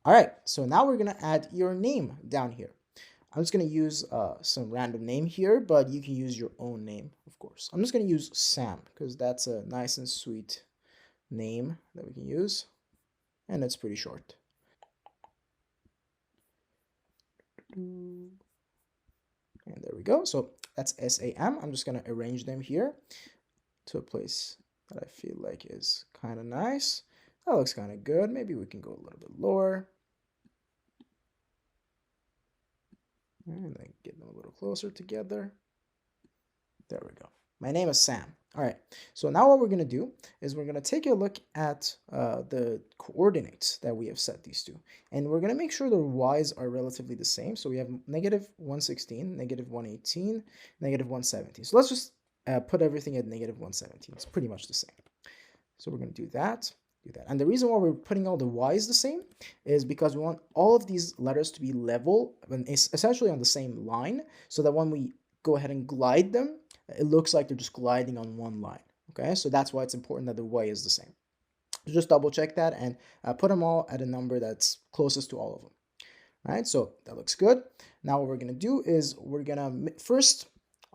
All right, so now we're gonna add your name down here. I'm just gonna use some random name here, but you can use your own name, of course. I'm just gonna use Sam because that's a nice and sweet name that we can use, and it's pretty short. And there we go. So that's SAM. I'm just gonna arrange them here to a place that I feel like is kind of nice. That looks kind of good. Maybe we can go a little bit lower. And then get them a little closer together. There we go. My name is Sam. All right, so now what we're going to do is we're going to take a look at the coordinates that we have set these to. And we're going to make sure the y's are relatively the same. So we have negative 116, negative 118, negative 117. So let's just put everything at negative 117. It's pretty much the same. So we're going to do that. And the reason why we're putting all the y's the same is because we want all of these letters to be level and essentially on the same line, so that when we go ahead and glide them, it looks like they're just gliding on one line. Okay, so that's why it's important that the y is the same. So just double check that and put them all at a number that's closest to all of them. All right, so that looks good. Now what we're going to do is we're going to first,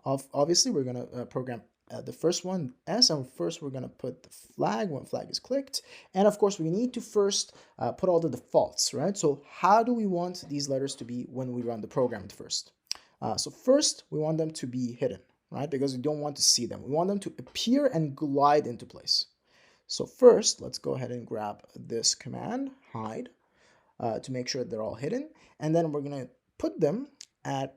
obviously, we're going to program the first one S, and first we're going to put the flag when flag is clicked. And of course, we need to first put all the defaults, right? So how do we want these letters to be when we run the program at first? So first, we want them to be hidden, right? Because we don't want to see them. We want them to appear and glide into place. So first, let's go ahead and grab this command, hide, to make sure they're all hidden. And then we're going to put them at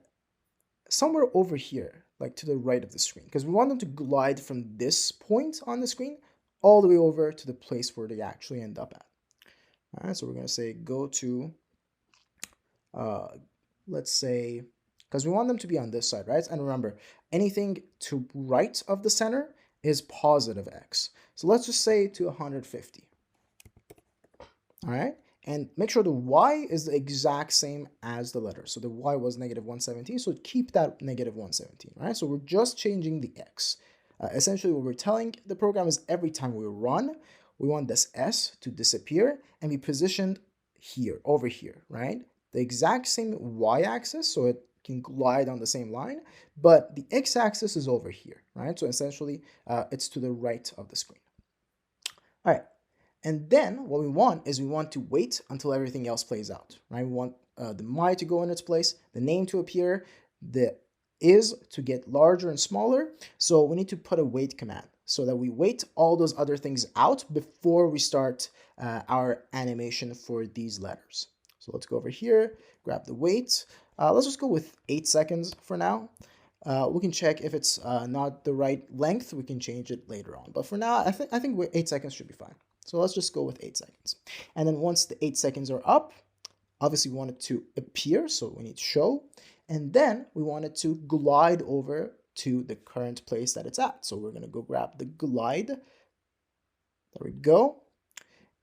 somewhere over here, like to the right of the screen, because we want them to glide from this point on the screen all the way over to the place where they actually end up at. All right, so we're going to say go to, let's say, because we want them to be on this side, right? And remember, anything to right of the center is positive x. So let's just say to 150. All right, and make sure the y is the exact same as the letter. So the y was negative 117, so keep that negative 117, right? So we're just changing the x. Essentially, what we're telling the program is every time we run, we want this s to disappear and be positioned here, over here, right? The exact same y-axis, so it can glide on the same line, but the x-axis is over here, right? So essentially, it's to the right of the screen. All right. And then what we want is we want to wait until everything else plays out, right? We want the my to go in its place, the name to appear, the is to get larger and smaller. So we need to put a wait command so that we wait all those other things out before we start our animation for these letters. So let's go over here, grab the wait. Let's just go with 8 seconds for now. We can check if it's not the right length. We can change it later on. But for now, I think 8 seconds should be fine. So let's just go with 8 seconds. And then once the 8 seconds are up, obviously we want it to appear, so we need show. And then we want it to glide over to the current place that it's at. So we're going to go grab the glide. There we go.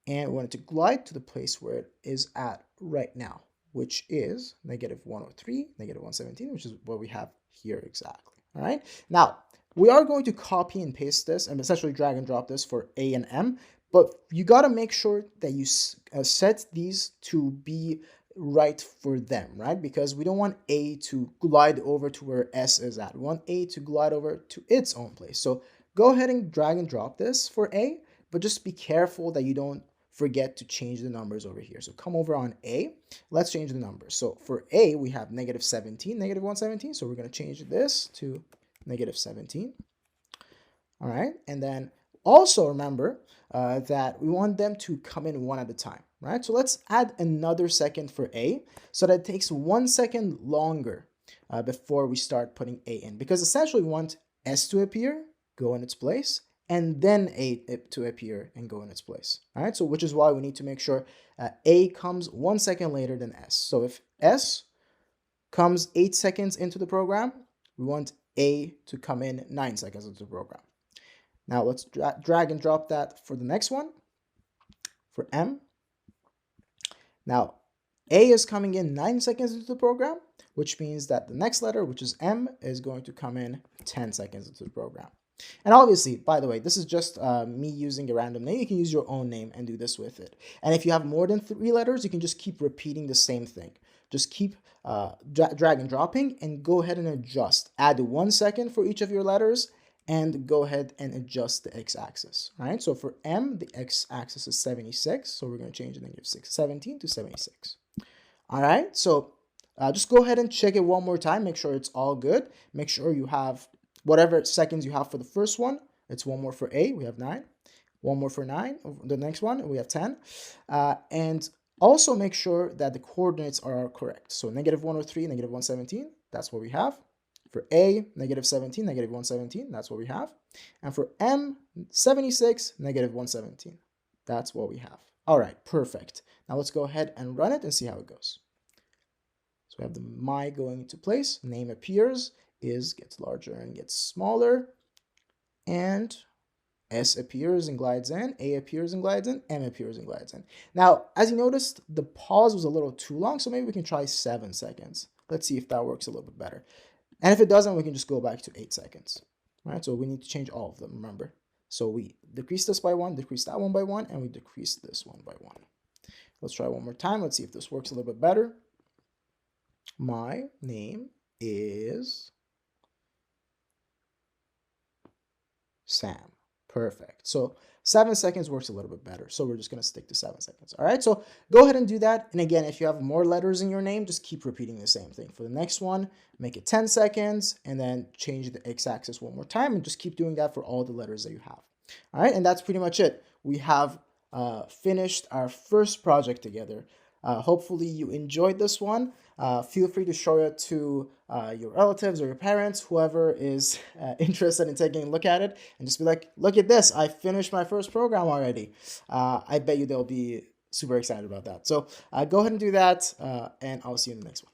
And we want it to glide to the place where it is at right now, which is negative 103, negative 117, which is what we have here exactly. All right. Now, we are going to copy and paste this and essentially drag and drop this for A and M, but you got to make sure that you set these to be right for them, right? Because we don't want A to glide over to where S is at. We want A to glide over to its own place. So go ahead and drag and drop this for A, but just be careful that you don't forget to change the numbers over here. So come over on A, let's change the numbers. So for A, we have negative 17, negative 117. So we're going to change this to negative 17. All right, and then also remember that we want them to come in one at a time, right? So let's add another second for A so that it takes 1 second longer before we start putting A in, because essentially we want S to appear, go in its place, and then A to appear and go in its place. All right, so which is why we need to make sure A comes 1 second later than S. So if S comes 8 seconds into the program, we want A to come in 9 seconds into the program. Now let's drag and drop that for the next one, for M. Now, A is coming in 9 seconds into the program, which means that the next letter, which is M, is going to come in 10 seconds into the program. And obviously, by the way, this is just me using a random name. You can use your own name and do this with it. And if you have more than 3 letters, you can just keep repeating the same thing. Just keep drag and dropping and go ahead and adjust. Add 1 second for each of your letters and go ahead and adjust the x-axis. All right, so for M, the x-axis is 76. So we're going to change the -17 to 76. All right, so just go ahead and check it one more time. Make sure it's all good. Make sure you have whatever seconds you have for the first one. It's 1 more for A, we have 9. 1 more for 9, the next one, we have 10. And also make sure that the coordinates are correct. So -103, -117, that's what we have. For A, -17, -117, that's what we have. And for M, 76, -117, that's what we have. All right, perfect. Now let's go ahead and run it and see how it goes. So we have the my going into place, name appears, is gets larger and gets smaller, and S appears and glides in, A appears and glides in, M appears and glides in. Now, as you noticed, the pause was a little too long, so maybe we can try 7 seconds. Let's see if that works a little bit better. And if it doesn't, we can just go back to 8 seconds. All right, so we need to change all of them, remember. So we decrease this by 1, decrease that one by 1, and we decrease this one by 1. Let's try one more time. Let's see if this works a little bit better. My name is Sam. Perfect. So 7 seconds works a little bit better. So we're just going to stick to 7 seconds. All right. So go ahead and do that. And again, if you have more letters in your name, just keep repeating the same thing. For the next one, make it 10 seconds and then change the x-axis one more time and just keep doing that for all the letters that you have. All right. And that's pretty much it. We have finished our first project together. Hopefully you enjoyed this one. Feel free to show it to your relatives or your parents, whoever is interested in taking a look at it, and just be like, look at this, I finished my first program already. I bet you they'll be super excited about that. So go ahead and do that, and I'll see you in the next one.